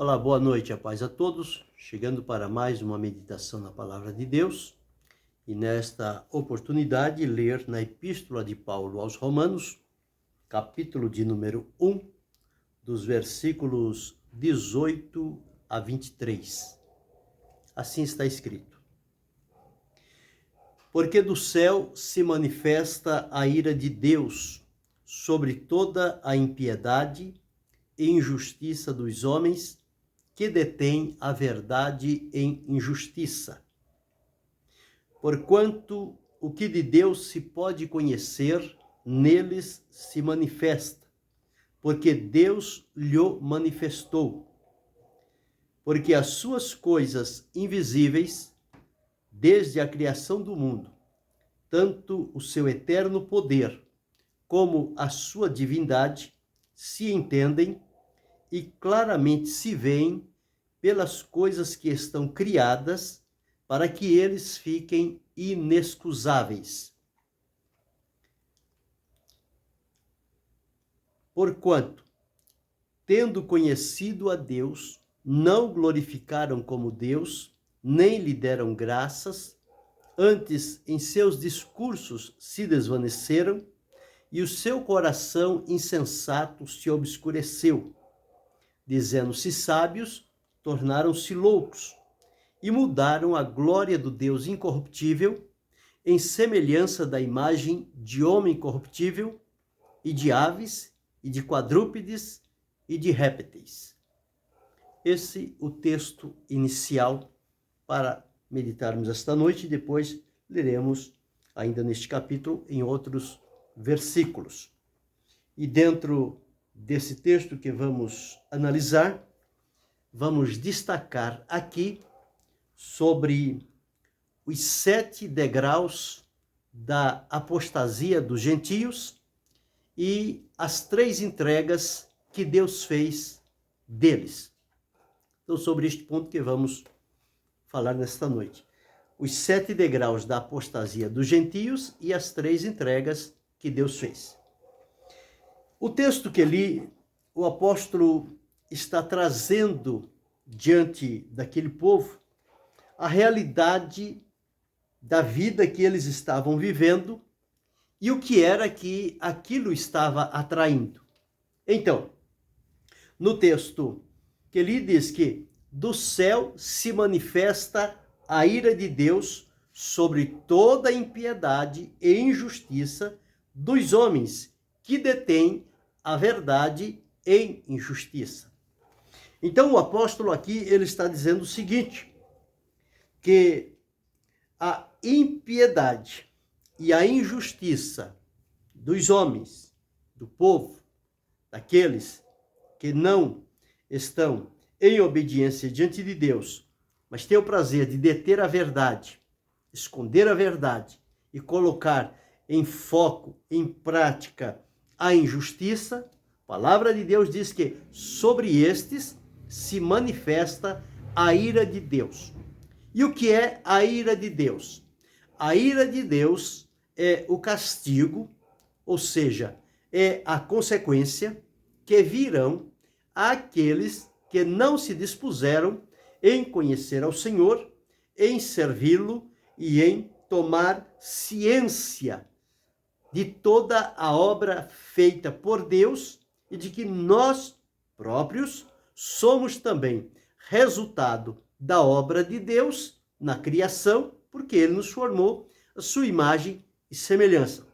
Olá, boa noite, a paz a todos. Chegando para mais uma meditação na Palavra de Deus. E nesta oportunidade, ler na Epístola de Paulo aos Romanos, capítulo de número 1, dos versículos 18 a 23. Assim está escrito: Porque do céu se manifesta a ira de Deus sobre toda a impiedade e injustiça dos homens que detêm a verdade em injustiça. Porquanto o que de Deus se pode conhecer, neles se manifesta, porque Deus lhe manifestou. Porque as suas coisas invisíveis, desde a criação do mundo, tanto o seu eterno poder como a sua divindade, se entendem e claramente se veem pelas coisas que estão criadas, para que eles fiquem inexcusáveis. Porquanto, tendo conhecido a Deus, não glorificaram como Deus, nem lhe deram graças, antes em seus discursos se desvaneceram, e o seu coração insensato se obscureceu. Dizendo-se sábios, tornaram-se loucos, e mudaram a glória do Deus incorruptível em semelhança da imagem de homem corruptível, e de aves, e de quadrúpedes, e de répteis. Esse é o texto inicial para meditarmos esta noite, e depois leremos ainda neste capítulo em outros versículos. E dentro desse texto que vamos analisar, vamos destacar aqui sobre os 7 degraus da apostasia dos gentios e as 3 entregas que Deus fez deles. Então, sobre este ponto que vamos falar nesta noite. Os 7 degraus da apostasia dos gentios e as 3 entregas que Deus fez. O texto que li, o apóstolo está trazendo diante daquele povo a realidade da vida que eles estavam vivendo e o que era que aquilo estava atraindo. Então, no texto que li diz que do céu se manifesta a ira de Deus sobre toda a impiedade e injustiça dos homens que detêm a verdade em injustiça. Então o apóstolo aqui ele está dizendo o seguinte, que a impiedade e a injustiça dos homens, do povo, daqueles que não estão em obediência diante de Deus, mas têm o prazer de deter a verdade, esconder a verdade e colocar em foco, em prática, a injustiça, a palavra de Deus diz que sobre estes se manifesta a ira de Deus. E o que é a ira de Deus? A ira de Deus é o castigo, ou seja, é a consequência que virão àqueles que não se dispuseram em conhecer ao Senhor, em servi-lo e em tomar ciência de toda a obra feita por Deus e de que nós próprios somos também resultado da obra de Deus na criação, porque ele nos formou a sua imagem e semelhança.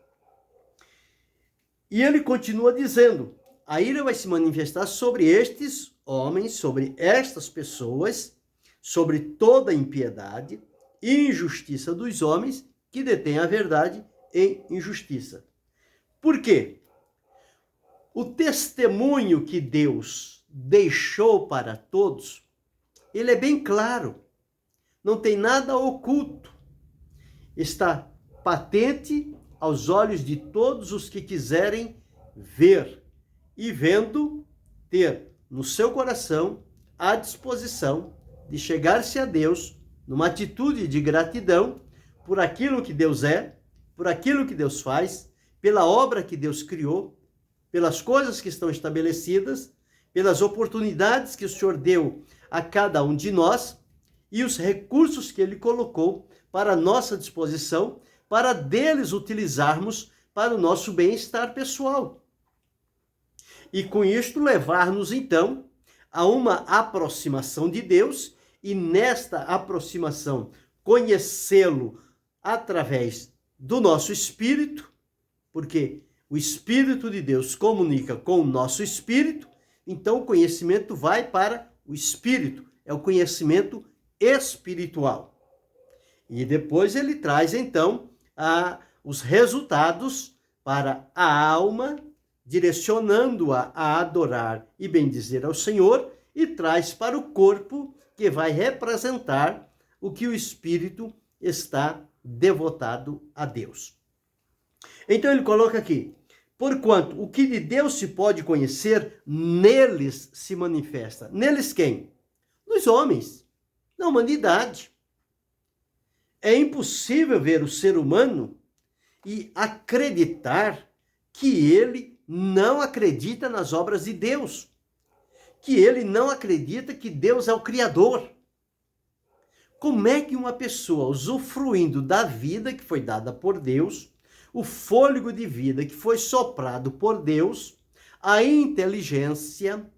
E ele continua dizendo, a ira vai se manifestar sobre estes homens, sobre estas pessoas, sobre toda a impiedade e injustiça dos homens que detêm a verdade em injustiça. Por quê? O testemunho que Deus deixou para todos, ele é bem claro, não tem nada oculto, está patente aos olhos de todos os que quiserem ver e vendo, ter no seu coração a disposição de chegar-se a Deus numa atitude de gratidão por aquilo que Deus é, por aquilo que Deus faz, pela obra que Deus criou, pelas coisas que estão estabelecidas, pelas oportunidades que o Senhor deu a cada um de nós e os recursos que Ele colocou para a nossa disposição, para deles utilizarmos para o nosso bem-estar pessoal. E com isto levar-nos, então, a uma aproximação de Deus e nesta aproximação conhecê-lo através do nosso espírito, porque o Espírito de Deus comunica com o nosso espírito, então o conhecimento vai para o espírito, é o conhecimento espiritual. E depois ele traz, então, os resultados para a alma, direcionando-a a adorar e bendizer ao Senhor, e traz para o corpo, que vai representar o que o espírito está devotado a Deus. Então ele coloca aqui: porquanto o que de Deus se pode conhecer, neles se manifesta. Neles quem? Nos homens, na humanidade. É impossível ver o ser humano e acreditar que ele não acredita nas obras de Deus, que ele não acredita que Deus é o Criador. Como é que uma pessoa, usufruindo da vida que foi dada por Deus, o fôlego de vida que foi soprado por Deus, a inteligência,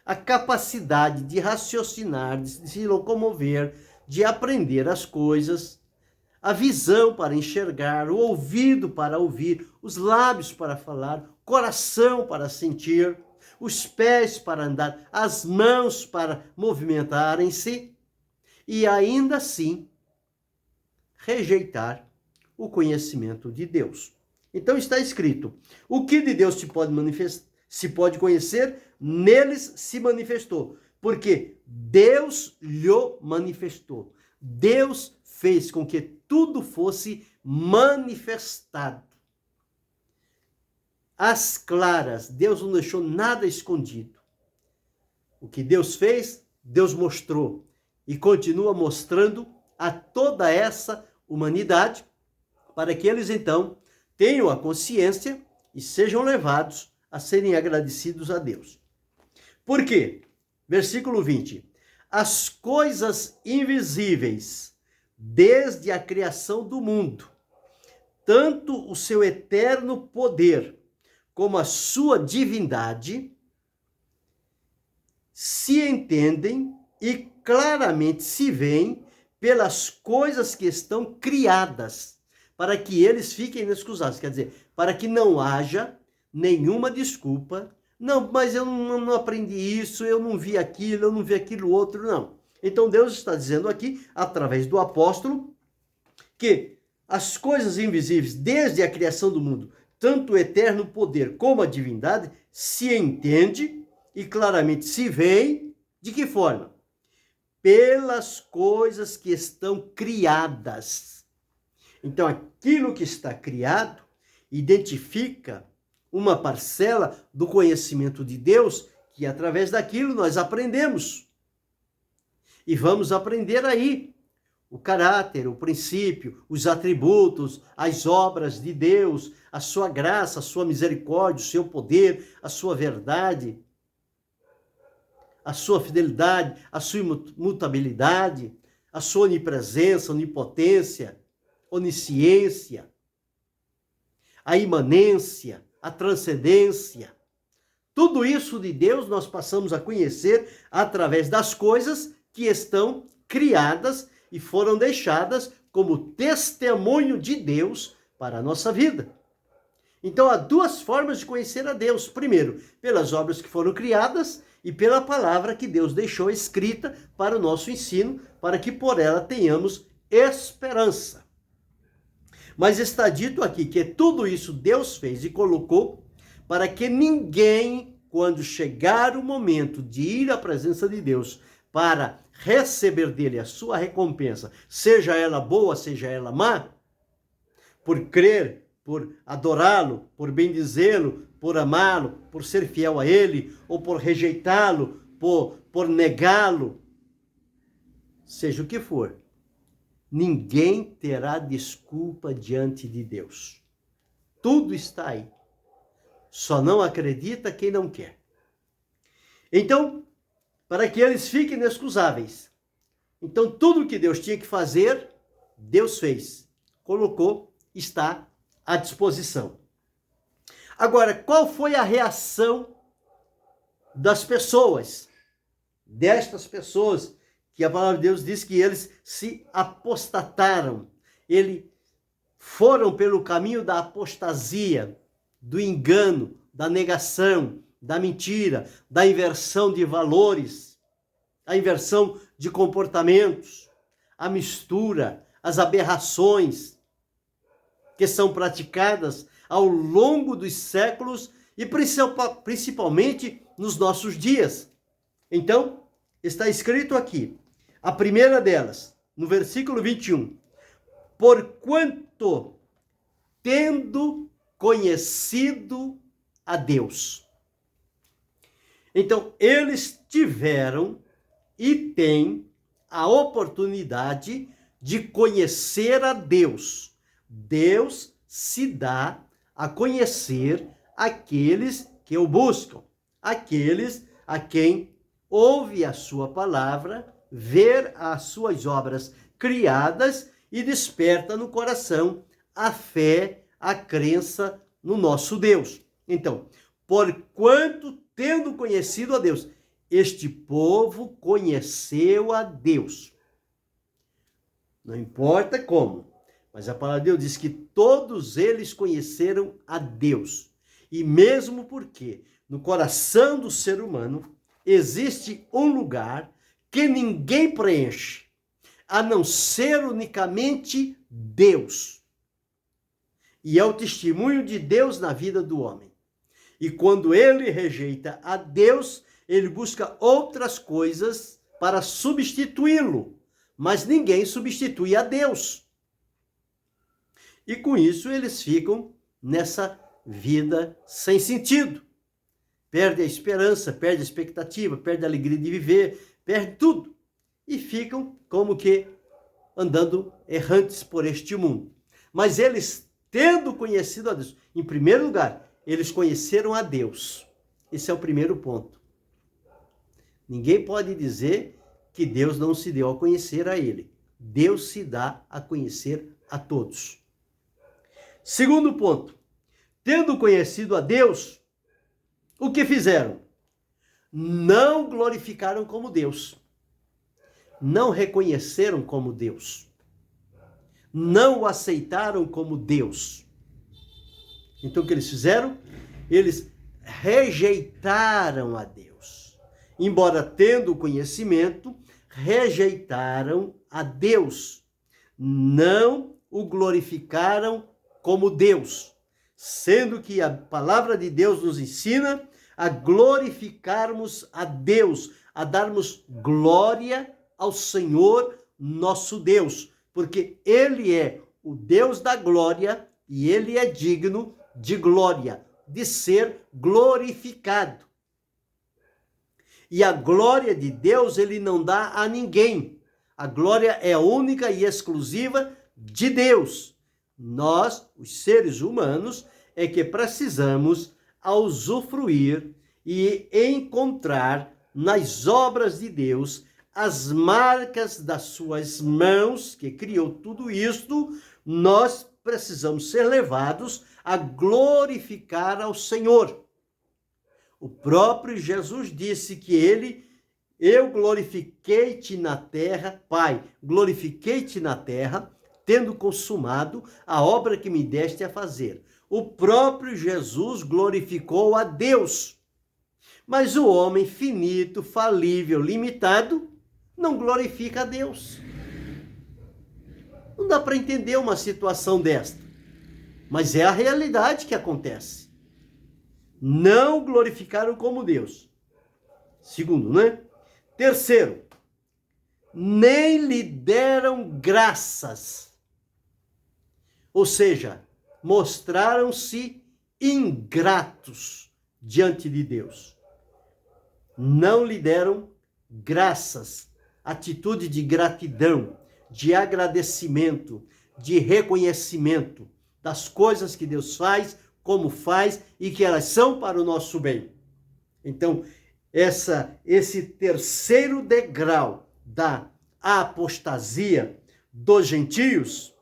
a capacidade de raciocinar, de se locomover, de aprender as coisas, a visão para enxergar, o ouvido para ouvir, os lábios para falar, o coração para sentir, os pés para andar, as mãos para movimentarem-se, e ainda assim rejeitar o conhecimento de Deus. Então está escrito: o que de Deus se pode conhecer, neles se manifestou, porque Deus lhe manifestou. Deus fez com que tudo fosse manifestado. Às claras, Deus não deixou nada escondido. O que Deus fez, Deus mostrou e continua mostrando a toda essa humanidade, para que eles então tenham a consciência e sejam levados a serem agradecidos a Deus. Por quê? Versículo 20. As coisas invisíveis, desde a criação do mundo, tanto o seu eterno poder como a sua divindade, se entendem e claramente se veem pelas coisas que estão criadas, para que eles fiquem inexcusáveis. Quer dizer, para que não haja nenhuma desculpa. Não, mas eu não aprendi isso, eu não vi aquilo, eu não vi aquilo outro, não. Então Deus está dizendo aqui, através do apóstolo, que as coisas invisíveis, desde a criação do mundo, tanto o eterno poder como a divindade, se entende e claramente se vê. De que forma? Pelas coisas que estão criadas. Então, aquilo que está criado identifica uma parcela do conhecimento de Deus, que através daquilo nós aprendemos. E vamos aprender aí o caráter, o princípio, os atributos, as obras de Deus, a sua graça, a sua misericórdia, o seu poder, a sua verdade, a sua fidelidade, a sua imutabilidade, a sua onipresença, onipotência, onisciência, a imanência, a transcendência. Tudo isso de Deus nós passamos a conhecer através das coisas que estão criadas e foram deixadas como testemunho de Deus para a nossa vida. Então há duas formas de conhecer a Deus. Primeiro, pelas obras que foram criadas e pela palavra que Deus deixou escrita para o nosso ensino, para que por ela tenhamos esperança. Mas está dito aqui que tudo isso Deus fez e colocou para que ninguém, quando chegar o momento de ir à presença de Deus para receber dele a sua recompensa, seja ela boa, seja ela má, por crer, por adorá-lo, por bendizê-lo, por amá-lo, por ser fiel a ele, ou por rejeitá-lo, por negá-lo, seja o que for, ninguém terá desculpa diante de Deus. Tudo está aí. Só não acredita quem não quer. Então, para que eles fiquem inexcusáveis. Então, tudo que Deus tinha que fazer, Deus fez. Colocou, está à disposição. Agora, qual foi a reação das pessoas? Destas pessoas, que a palavra de Deus diz que eles se apostataram. Eles foram pelo caminho da apostasia, do engano, da negação, da mentira, da inversão de valores, a inversão de comportamentos, a mistura, as aberrações que são praticadas ao longo dos séculos e principalmente nos nossos dias. Então, está escrito aqui, a primeira delas, no versículo 21, porquanto tendo conhecido a Deus. Então, eles tiveram e têm a oportunidade de conhecer a Deus. Deus se dá a conhecer aqueles que o buscam, aqueles a quem ouve a sua palavra, ver as suas obras criadas e desperta no coração a fé, a crença no nosso Deus. Então, porquanto tendo conhecido a Deus, este povo conheceu a Deus. Não importa como, mas a palavra de Deus diz que todos eles conheceram a Deus. E mesmo porque no coração do ser humano existe um lugar que ninguém preenche, a não ser unicamente Deus. E é o testemunho de Deus na vida do homem. E quando ele rejeita a Deus, ele busca outras coisas para substituí-lo. Mas ninguém substitui a Deus. E com isso eles ficam nessa vida sem sentido. Perde a esperança, perde a expectativa, perde a alegria de viver, perde tudo. E ficam como que andando errantes por este mundo. Mas eles, tendo conhecido a Deus, em primeiro lugar, eles conheceram a Deus. Esse é o primeiro ponto. Ninguém pode dizer que Deus não se deu a conhecer a ele. Deus se dá a conhecer a todos. Segundo ponto, tendo conhecido a Deus, o que fizeram? Não glorificaram como Deus. Não reconheceram como Deus. Não o aceitaram como Deus. Então o que eles fizeram? Eles rejeitaram a Deus. Embora tendo conhecimento, rejeitaram a Deus. Não o glorificaram como Deus. Sendo que a palavra de Deus nos ensina a glorificarmos a Deus, a darmos glória ao Senhor nosso Deus, porque Ele é o Deus da glória e Ele é digno de glória, de ser glorificado. E a glória de Deus Ele não dá a ninguém. A glória é única e exclusiva de Deus. Nós, os seres humanos, é que precisamos usufruir e encontrar nas obras de Deus as marcas das suas mãos, que criou tudo isto. Nós precisamos ser levados a glorificar ao Senhor. O próprio Jesus disse que eu glorifiquei-te na terra, Pai, glorifiquei-te na terra, tendo consumado a obra que me deste a fazer. O próprio Jesus glorificou a Deus. Mas o homem finito, falível, limitado, não glorifica a Deus. Não dá para entender uma situação desta. Mas é a realidade que acontece. Não glorificaram como Deus. Segundo, né? Terceiro, nem lhe deram graças. Ou seja, mostraram-se ingratos diante de Deus. Não lhe deram graças, atitude de gratidão, de agradecimento, de reconhecimento das coisas que Deus faz, como faz e que elas são para o nosso bem. Então, esse terceiro degrau da apostasia dos gentios,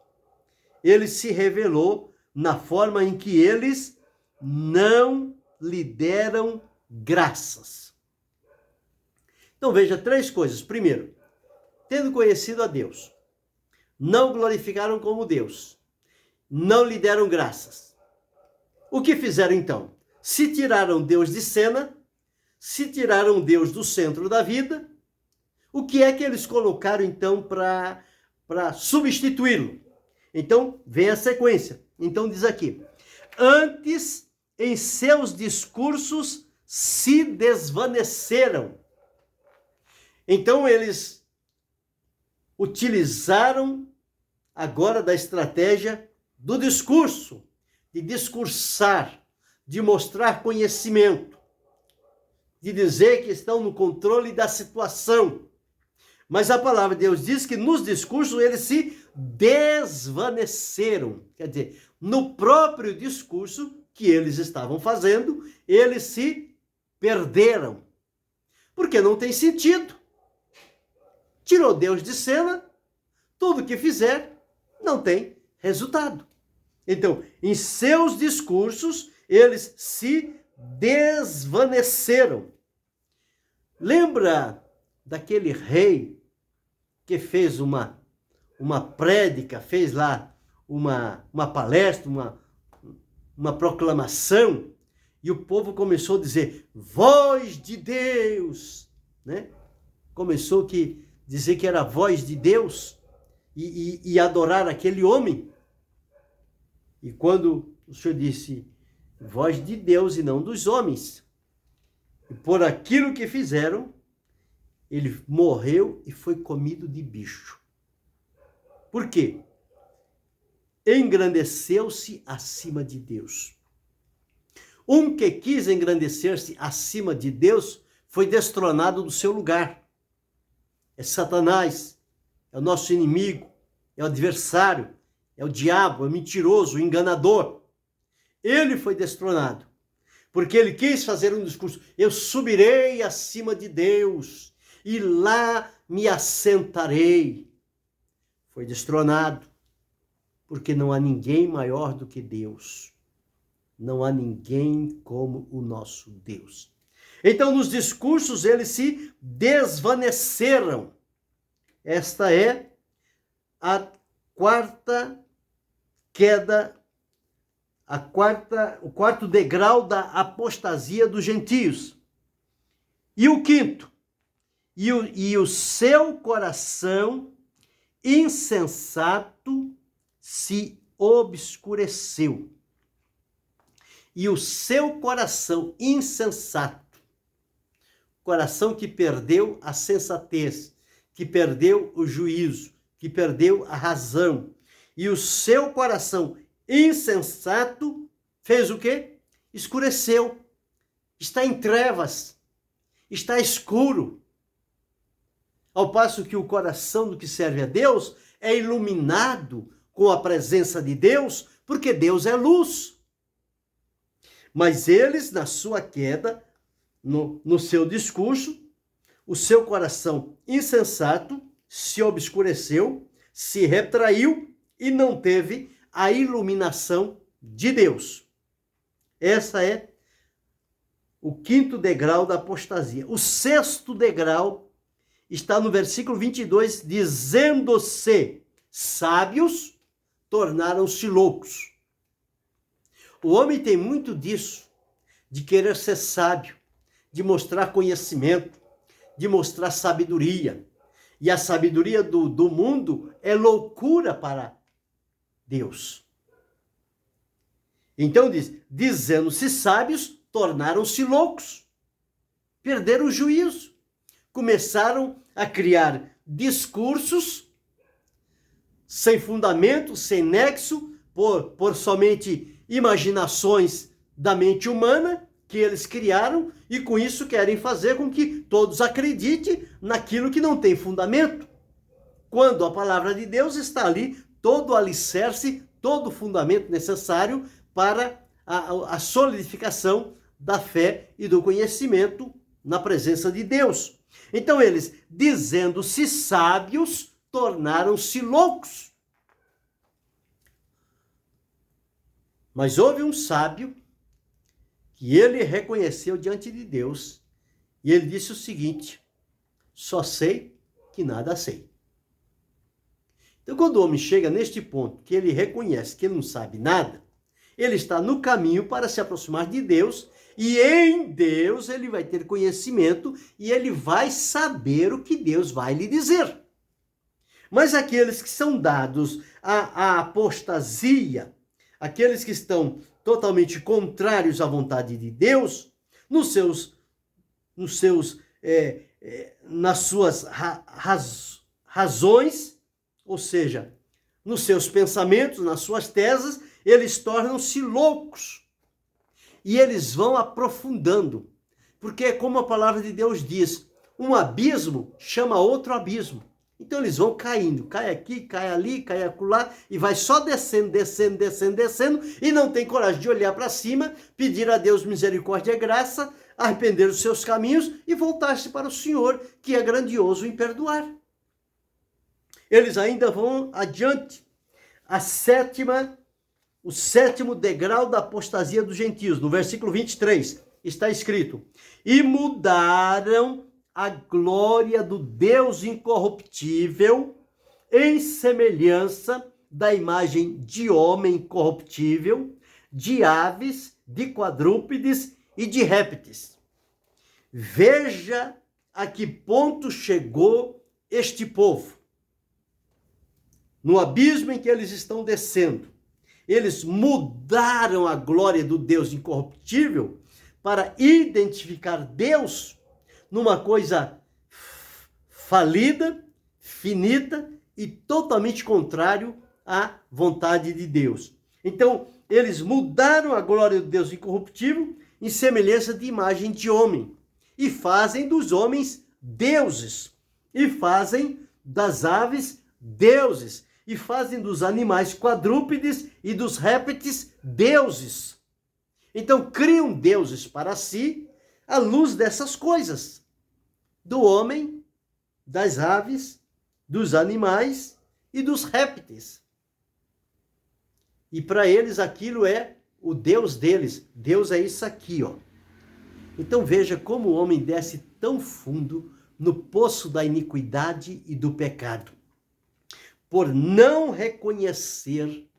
ele se revelou na forma em que eles não lhe deram graças. Então veja três coisas. Primeiro, tendo conhecido a Deus, não glorificaram como Deus, não lhe deram graças. O que fizeram então? Se tiraram Deus de cena, se tiraram Deus do centro da vida, o que é que eles colocaram então para substituí-lo? Então vem a sequência. Então diz aqui: antes em seus discursos se desvaneceram. Então eles utilizaram agora da estratégia do discurso, de discursar, de mostrar conhecimento, de dizer que estão no controle da situação. Mas a palavra de Deus diz que nos discursos eles se desvaneceram. Quer dizer, no próprio discurso que eles estavam fazendo, eles se perderam. Porque não tem sentido. Tirou Deus de cena, tudo que fizer não tem resultado. Então, em seus discursos, eles se desvaneceram. Lembra daquele rei que fez uma prédica, fez lá uma palestra, uma proclamação, e o povo começou a dizer, voz de Deus, né? Começou a dizer que era a voz de Deus e adorar aquele homem. E quando o Senhor disse, voz de Deus e não dos homens, e por aquilo que fizeram, ele morreu e foi comido de bicho. Por quê? Engrandeceu-se acima de Deus. Um que quis engrandecer-se acima de Deus foi destronado do seu lugar. É Satanás, é o nosso inimigo, é o adversário, é o diabo, é o mentiroso, o enganador. Ele foi destronado, porque ele quis fazer um discurso, eu subirei acima de Deus e lá me assentarei. Foi destronado, porque não há ninguém maior do que Deus. Não há ninguém como o nosso Deus. Então, nos discursos, eles se desvaneceram. Esta é a quarta queda, o quarto degrau da apostasia dos gentios. E o quinto, e o seu coração insensato se obscureceu. E o seu coração insensato, coração que perdeu a sensatez, que perdeu o juízo, que perdeu a razão, e o seu coração insensato fez o quê? Escureceu, está em trevas, está escuro. Ao passo que o coração do que serve a Deus é iluminado com a presença de Deus, porque Deus é luz. Mas eles, na sua queda, no seu discurso, o seu coração insensato se obscureceu, se retraiu e não teve a iluminação de Deus. Essa é o quinto degrau da apostasia. O sexto degrau está no versículo 22, dizendo-se sábios, tornaram-se loucos. O homem tem muito disso, de querer ser sábio, de mostrar conhecimento, de mostrar sabedoria. E a sabedoria do mundo é loucura para Deus. Então diz, dizendo-se sábios, tornaram-se loucos. Perderam o juízo. Começaram a criar discursos sem fundamento, sem nexo, por somente imaginações da mente humana que eles criaram, e com isso querem fazer com que todos acreditem naquilo que não tem fundamento, quando a palavra de Deus está ali, todo o alicerce, todo o fundamento necessário para a solidificação da fé e do conhecimento na presença de Deus. Então eles, dizendo-se sábios, tornaram-se loucos. Mas houve um sábio que ele reconheceu diante de Deus e ele disse o seguinte: só sei que nada sei. Então, quando o homem chega neste ponto, que ele reconhece que ele não sabe nada, ele está no caminho para se aproximar de Deus, e em Deus ele vai ter conhecimento e ele vai saber o que Deus vai lhe dizer. Mas aqueles que são dados à apostasia, aqueles que estão totalmente contrários à vontade de Deus, nas suas razões, ou seja, nos seus pensamentos, nas suas teses, eles tornam-se loucos. E eles vão aprofundando. Porque é como a palavra de Deus diz, um abismo chama outro abismo. Então eles vão caindo, cai aqui, cai ali, cai acolá, e vai só descendo, descendo, descendo, descendo, e não tem coragem de olhar para cima, pedir a Deus misericórdia e graça, arrepender dos seus caminhos e voltar-se para o Senhor, que é grandioso em perdoar. Eles ainda vão adiante. O sétimo degrau da apostasia dos gentios, no versículo 23, está escrito: e mudaram a glória do Deus incorruptível em semelhança da imagem de homem corruptível, de aves, de quadrúpedes e de répteis. Veja a que ponto chegou este povo. No abismo em que eles estão descendo, eles mudaram a glória do Deus incorruptível para identificar Deus numa coisa falida, finita e totalmente contrário à vontade de Deus. Então, eles mudaram a glória do Deus incorruptível em semelhança de imagem de homem e fazem dos homens deuses, e fazem das aves deuses, e fazem dos animais quadrúpedes e dos répteis deuses. Então criam deuses para si à luz dessas coisas, do homem, das aves, dos animais e dos répteis. E para eles aquilo é o Deus deles. Deus é isso aqui, ó. Então veja como o homem desce tão fundo no poço da iniquidade e do pecado. Por não reconhecer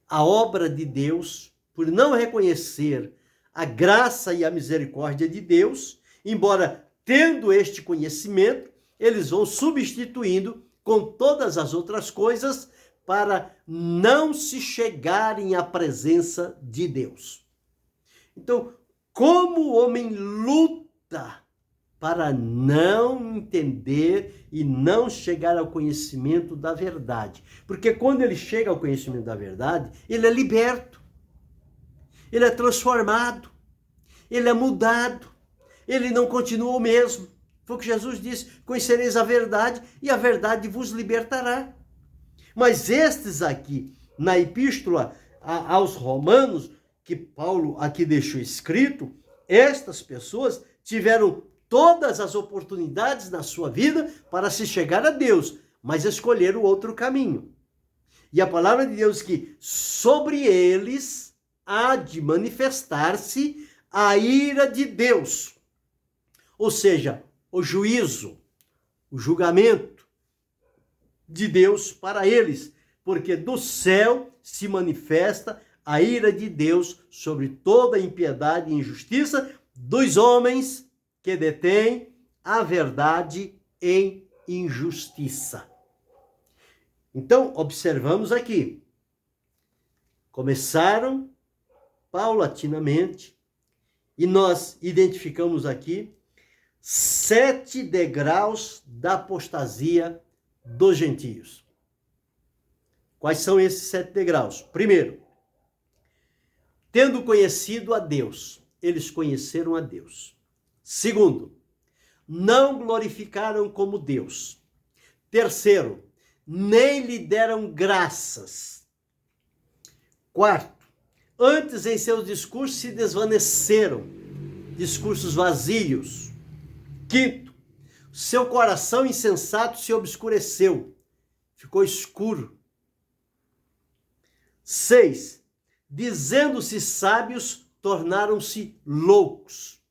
a obra de Deus, por não reconhecer a graça e a misericórdia de Deus, embora tendo este conhecimento, eles vão substituindo com todas as outras coisas para não se chegarem à presença de Deus. Então, como o homem luta para não entender e não chegar ao conhecimento da verdade. Porque quando ele chega ao conhecimento da verdade, ele é liberto, ele é transformado, ele é mudado, ele não continua o mesmo. Foi o que Jesus disse: conhecereis a verdade e a verdade vos libertará. Mas estes aqui, na epístola aos Romanos, que Paulo aqui deixou escrito, estas pessoas tiveram todas as oportunidades na sua vida para se chegar a Deus, mas escolheram outro caminho. E a palavra de Deus que sobre eles há de manifestar-se a ira de Deus. Ou seja, o juízo, o julgamento de Deus para eles, porque do céu se manifesta a ira de Deus sobre toda a impiedade e injustiça dos homens que detém a verdade em injustiça. Então, observamos aqui. Começaram paulatinamente e nós identificamos aqui 7 degraus da apostasia dos gentios. Quais são esses 7 degraus? Primeiro, tendo conhecido a Deus, eles conheceram a Deus. Segundo, não glorificaram como Deus. Terceiro, nem lhe deram graças. Quarto, antes em seus discursos se desvaneceram, discursos vazios. Quinto, seu coração insensato se obscureceu, ficou escuro. 6, dizendo-se sábios, tornaram-se loucos.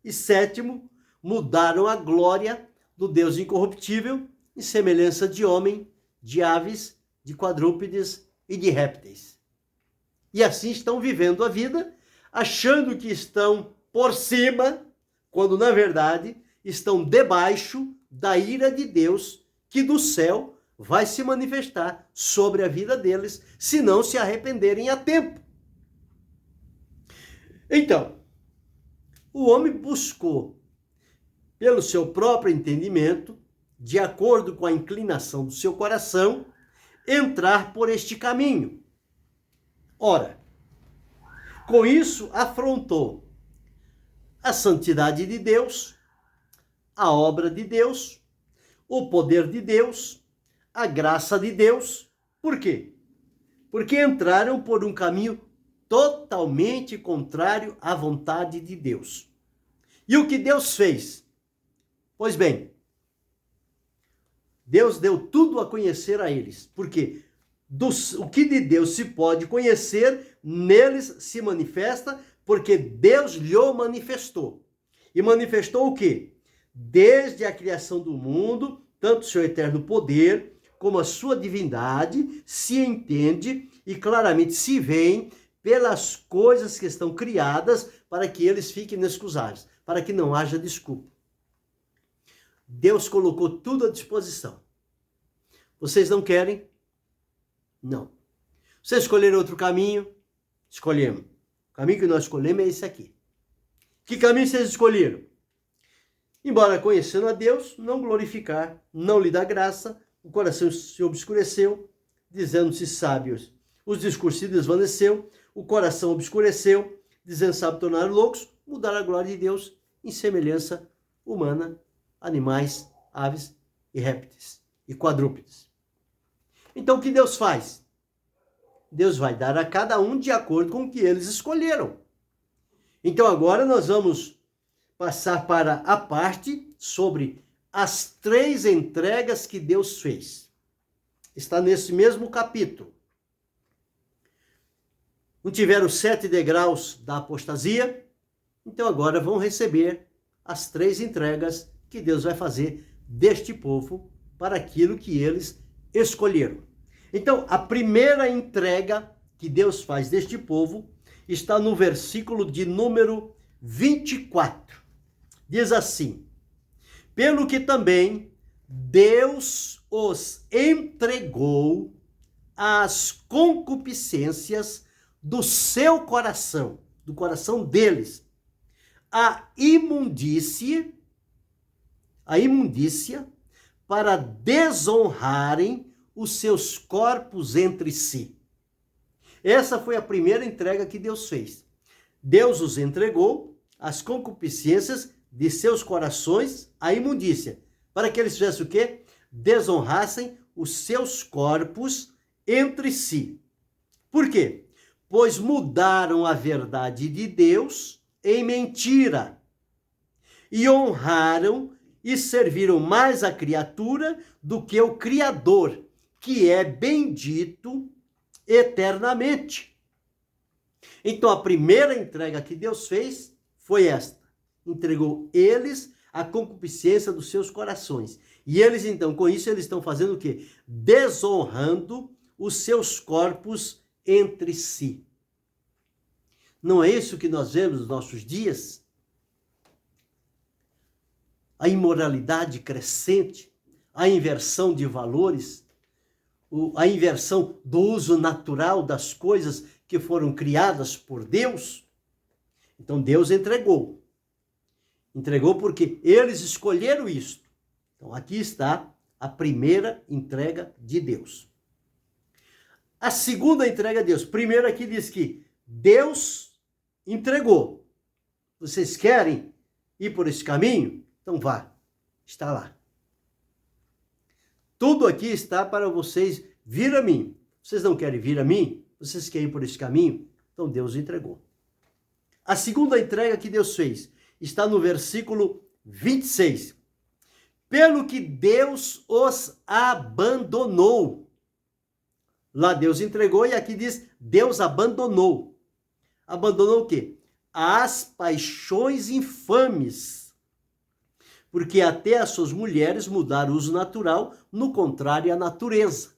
E sétimo, mudaram a glória do Deus incorruptível em semelhança de homem, de aves, de quadrúpedes e de répteis. E assim estão vivendo a vida, achando que estão por cima, quando na verdade estão debaixo da ira de Deus, que do céu vai se manifestar sobre a vida deles, se não se arrependerem a tempo. Então, o homem buscou, pelo seu próprio entendimento, de acordo com a inclinação do seu coração, entrar por este caminho. Ora, com isso afrontou a santidade de Deus, a obra de Deus, o poder de Deus, a graça de Deus. Por quê? Porque entraram por um caminho totalmente contrário à vontade de Deus. E o que Deus fez? Pois bem, Deus deu tudo a conhecer a eles. Por quê? O que de Deus se pode conhecer, neles se manifesta, porque Deus lhe manifestou. E manifestou o quê? Desde a criação do mundo, tanto seu eterno poder, como a sua divindade, se entende e claramente se vêem pelas coisas que estão criadas para que eles fiquem inexcusáveis, para que não haja desculpa. Deus colocou tudo à disposição. Vocês não querem? Não. Vocês escolheram outro caminho? Escolhemos. O caminho que nós escolhemos é esse aqui. Que caminho vocês escolheram? Embora conhecendo a Deus, não glorificar, não lhe dar graça, o coração se obscureceu, dizendo-se sábios. Os discursos se desvaneceu, o coração obscureceu, dizendo sábios tornaram loucos, mudaram a glória de Deus em semelhança humana, animais, aves e répteis e quadrúpedes. Então o que Deus faz? Deus vai dar a cada um de acordo com o que eles escolheram. Então agora nós vamos passar para a parte sobre as 3 entregas que Deus fez. Está nesse mesmo capítulo. Não tiveram 7 degraus da apostasia? Então agora vão receber as 3 entregas que Deus vai fazer deste povo para aquilo que eles escolheram. Então, a primeira entrega que Deus faz deste povo está no versículo de número 24. Diz assim: pelo que também Deus os entregou às concupiscências do seu coração, do coração deles, a imundícia, para desonrarem os seus corpos entre si. Essa foi a primeira entrega que Deus fez. Deus os entregou às concupiscências de seus corações, a imundícia, para que eles fizessem o quê? Desonrassem os seus corpos entre si. Por quê? Pois mudaram a verdade de Deus em mentira e honraram e serviram mais a criatura do que o Criador, que é bendito eternamente. Então a primeira entrega que Deus fez foi esta. Entregou eles a concupiscência dos seus corações. E eles então, com isso, eles estão fazendo o quê? Desonrando os seus corpos entre si. Não é isso que nós vemos nos nossos dias? A imoralidade crescente, a inversão de valores, a inversão do uso natural das coisas que foram criadas por Deus. Então Deus entregou. Entregou porque eles escolheram isto. Então aqui está a primeira entrega de Deus. A segunda entrega de Deus. Primeiro aqui diz que Deus entregou. Vocês querem ir por esse caminho? Então vá, está lá. Tudo aqui está para vocês vir a mim. Vocês não querem vir a mim? Vocês querem ir por esse caminho? Então Deus entregou. A segunda entrega que Deus fez está no versículo 26. Pelo que Deus os abandonou. Lá Deus entregou e aqui diz Deus abandonou. Abandonou o quê? As paixões infames. Porque até as suas mulheres mudaram o uso natural, no contrário à natureza.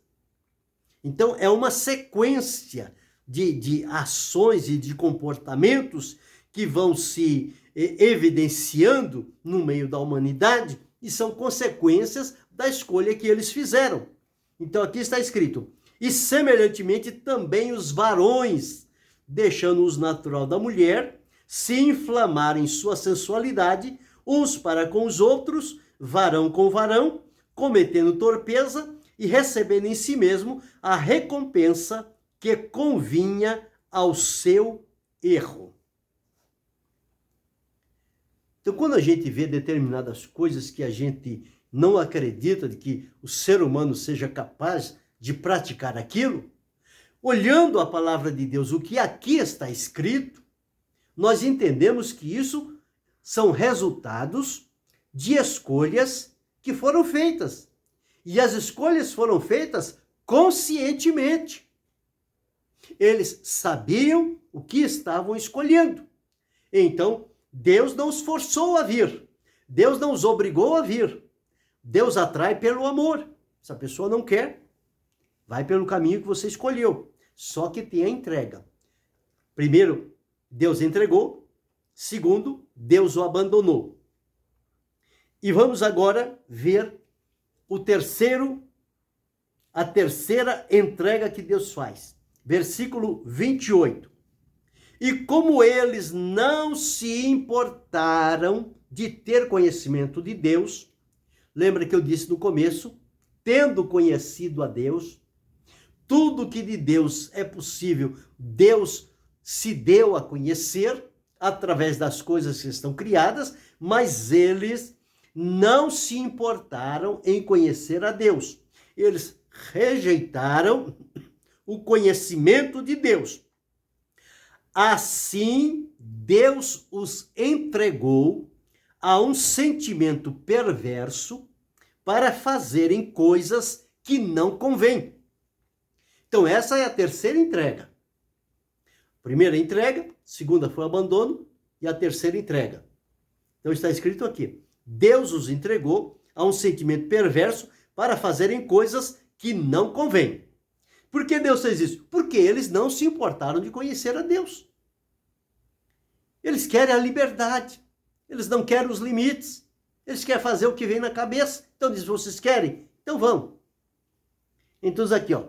Então é uma sequência de ações e de comportamentos que vão se evidenciando no meio da humanidade e são consequências da escolha que eles fizeram. Então aqui está escrito, e semelhantemente também os varões, deixando o uso natural da mulher, se inflamarem em sua sensualidade, uns para com os outros, varão com varão, cometendo torpeza e recebendo em si mesmo a recompensa que convinha ao seu erro. Então, quando a gente vê determinadas coisas que a gente não acredita de que o ser humano seja capaz de praticar aquilo, olhando a palavra de Deus, o que aqui está escrito, nós entendemos que isso são resultados de escolhas que foram feitas. E as escolhas foram feitas conscientemente. Eles sabiam o que estavam escolhendo. Então, Deus não os forçou a vir. Deus não os obrigou a vir. Deus atrai pelo amor. Se a pessoa não quer, vai pelo caminho que você escolheu. Só que tem a entrega. Primeiro, Deus entregou. Segundo, Deus o abandonou. E vamos agora ver a terceira entrega que Deus faz. Versículo 28. E como eles não se importaram de ter conhecimento de Deus, lembra que eu disse no começo, tendo conhecido a Deus, tudo que de Deus é possível, Deus se deu a conhecer através das coisas que estão criadas, mas eles não se importaram em conhecer a Deus. Eles rejeitaram o conhecimento de Deus. Assim, Deus os entregou a um sentimento perverso para fazerem coisas que não convêm. Então, essa é a terceira entrega. Primeira entrega, segunda foi o abandono e a terceira entrega. Então, está escrito aqui. Deus os entregou a um sentimento perverso para fazerem coisas que não convêm. Por que Deus fez isso? Porque eles não se importaram de conhecer a Deus. Eles querem a liberdade. Eles não querem os limites. Eles querem fazer o que vem na cabeça. Então diz, vocês querem? Então vão. Então aqui, ó.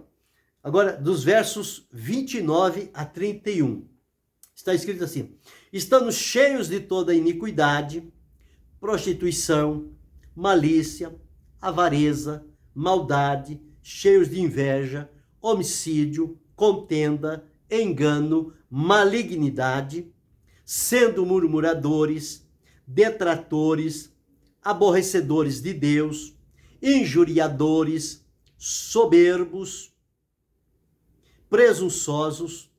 Agora, dos versos 29 a 31. Está escrito assim. Estando cheios de toda iniquidade, prostituição, malícia, avareza, maldade, cheios de inveja, homicídio, contenda, engano, malignidade, sendo murmuradores, detratores, aborrecedores de Deus, injuriadores, soberbos, presunçosos,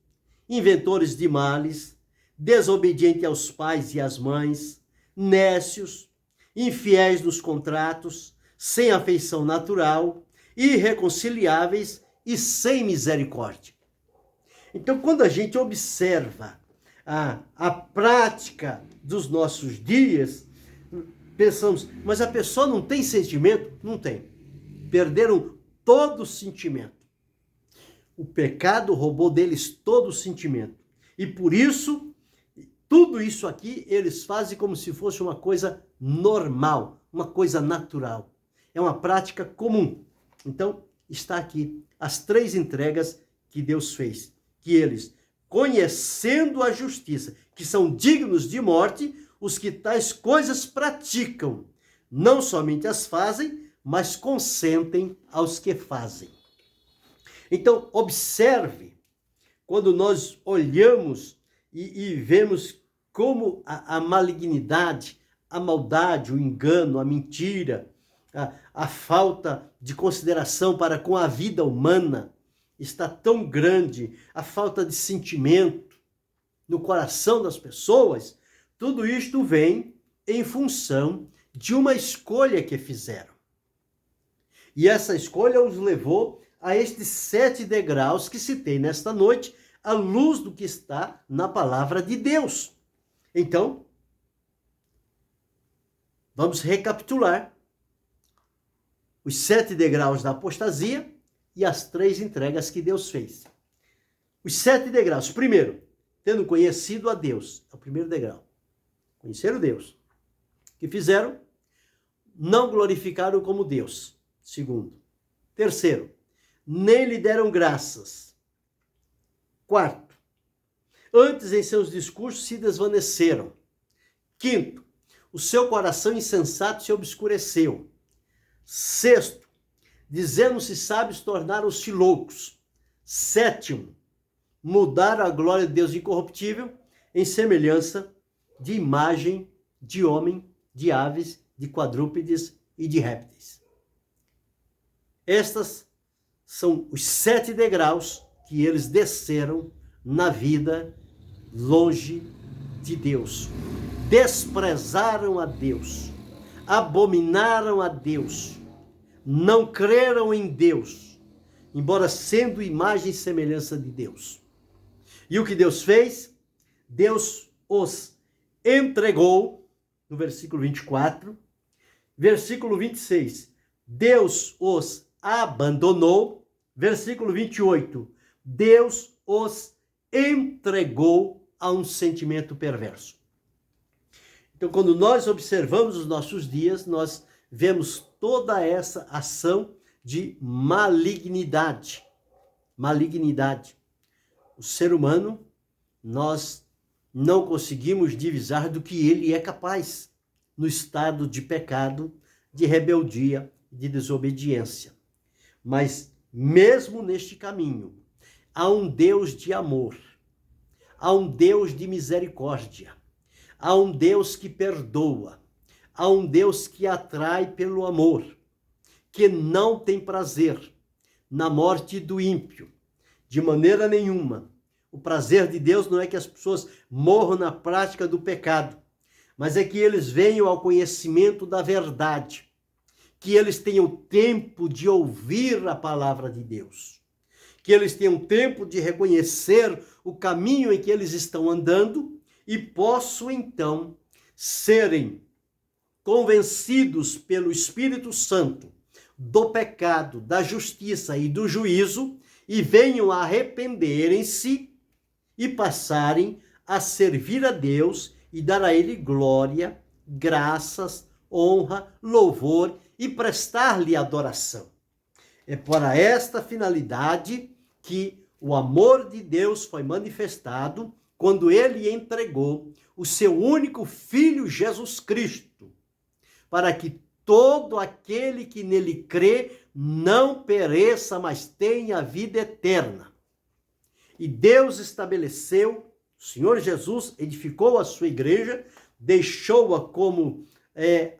inventores de males, desobedientes aos pais e às mães, nécios, infiéis nos contratos, sem afeição natural, irreconciliáveis e sem misericórdia. Então, quando a gente observa a prática dos nossos dias, pensamos, mas a pessoa não tem sentimento? Não tem. Perderam todo o sentimento. O pecado roubou deles todo o sentimento. E por isso, tudo isso aqui eles fazem como se fosse uma coisa normal, uma coisa natural. É uma prática comum. Então, está aqui as três entregas que Deus fez. Que eles, conhecendo a justiça, que são dignos de morte, os que tais coisas praticam, não somente as fazem, mas consentem aos que fazem. Então, observe, quando nós olhamos e vemos como a malignidade, a maldade, o engano, a mentira, a falta de consideração para com a vida humana está tão grande, a falta de sentimento no coração das pessoas, tudo isto vem em função de uma escolha que fizeram. E essa escolha os levou a estes 7 degraus que citei nesta noite, à luz do que está na palavra de Deus. Então, vamos recapitular os 7 degraus da apostasia e as 3 entregas que Deus fez. Os 7 degraus. Primeiro, tendo conhecido a Deus. É o primeiro degrau. Conheceram Deus. O que fizeram? Não glorificaram como Deus. Segundo. Terceiro, nem lhe deram graças. Quarto, antes em seus discursos se desvaneceram. Quinto, o seu coração insensato se obscureceu. Sexto, dizendo-se sábios, tornaram-se loucos. Sétimo, mudaram a glória de Deus incorruptível em semelhança de imagem de homem, de aves, de quadrúpedes e de répteis. Estas são os 7 degraus que eles desceram na vida longe de Deus. Desprezaram a Deus, abominaram a Deus, não creram em Deus, embora sendo imagem e semelhança de Deus. E o que Deus fez? Deus os entregou, no versículo 24, versículo 26, Deus os abandonou, versículo 28, Deus os entregou a um sentimento perverso. Então, quando nós observamos os nossos dias, nós vemos toda essa ação de malignidade. Malignidade. O ser humano, nós não conseguimos divisar do que ele é capaz no estado de pecado, de rebeldia, de desobediência. Mas mesmo neste caminho, há um Deus de amor, há um Deus de misericórdia, há um Deus que perdoa, há um Deus que atrai pelo amor, que não tem prazer na morte do ímpio, de maneira nenhuma. O prazer de Deus não é que as pessoas morram na prática do pecado, mas é que eles venham ao conhecimento da verdade, que eles tenham tempo de ouvir a palavra de Deus, que eles tenham tempo de reconhecer o caminho em que eles estão andando e possam então serem convencidos pelo Espírito Santo do pecado, da justiça e do juízo e venham a arrependerem-se e passarem a servir a Deus e dar a Ele glória, graças, honra, louvor e prestar-lhe adoração. É para esta finalidade que o amor de Deus foi manifestado quando Ele entregou o seu único Filho Jesus Cristo, para que todo aquele que nele crê não pereça, mas tenha vida eterna. E Deus estabeleceu, o Senhor Jesus edificou a sua igreja, deixou-a como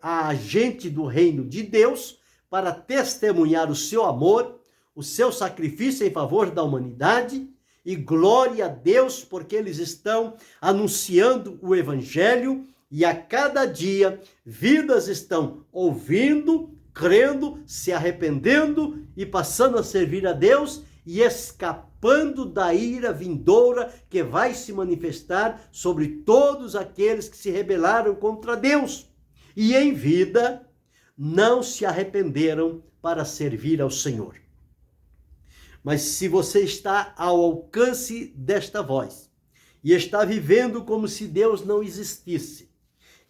a agente do reino de Deus para testemunhar o seu amor, o seu sacrifício em favor da humanidade, e glória a Deus porque eles estão anunciando o evangelho e a cada dia vidas estão ouvindo, crendo, se arrependendo e passando a servir a Deus e escapando da ira vindoura que vai se manifestar sobre todos aqueles que se rebelaram contra Deus e em vida não se arrependeram para servir ao Senhor. Mas se você está ao alcance desta voz e está vivendo como se Deus não existisse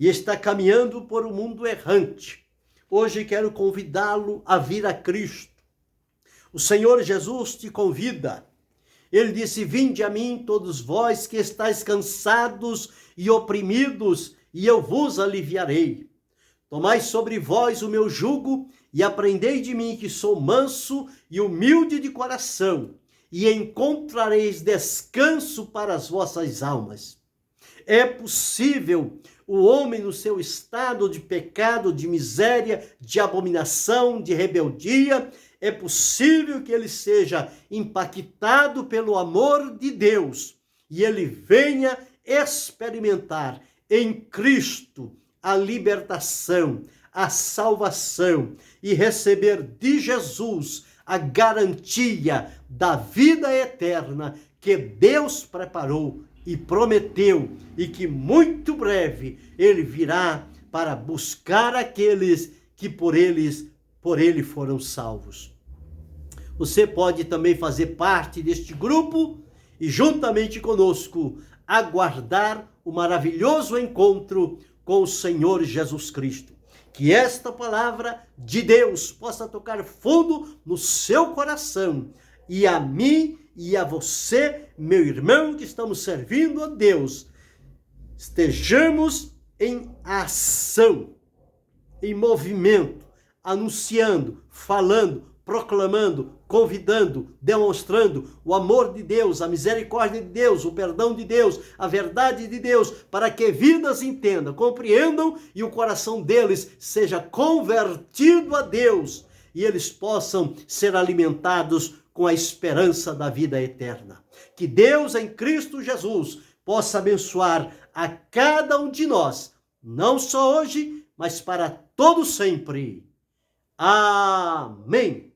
e está caminhando por um mundo errante, hoje quero convidá-lo a vir a Cristo. O Senhor Jesus te convida. Ele disse: vinde a mim todos vós que estáis cansados e oprimidos, e eu vos aliviarei. Tomai sobre vós o meu jugo e aprendei de mim, que sou manso e humilde de coração, e encontrareis descanso para as vossas almas. É possível o homem no seu estado de pecado, de miséria, de abominação, de rebeldia, é possível que ele seja impactado pelo amor de Deus e ele venha experimentar em Cristo a libertação, a salvação e receber de Jesus a garantia da vida eterna que Deus preparou e prometeu, e que muito breve ele virá para buscar aqueles que por ele foram salvos. Você pode também fazer parte deste grupo e juntamente conosco aguardar o maravilhoso encontro com o Senhor Jesus Cristo. Que esta palavra de Deus possa tocar fundo no seu coração, e a mim e a você, meu irmão, que estamos servindo a Deus, estejamos em ação, em movimento, anunciando, falando, proclamando, convidando, demonstrando o amor de Deus, a misericórdia de Deus, o perdão de Deus, a verdade de Deus, para que vidas entendam, compreendam e o coração deles seja convertido a Deus e eles possam ser alimentados com a esperança da vida eterna. Que Deus em Cristo Jesus possa abençoar a cada um de nós, não só hoje, mas para todo sempre. Amém.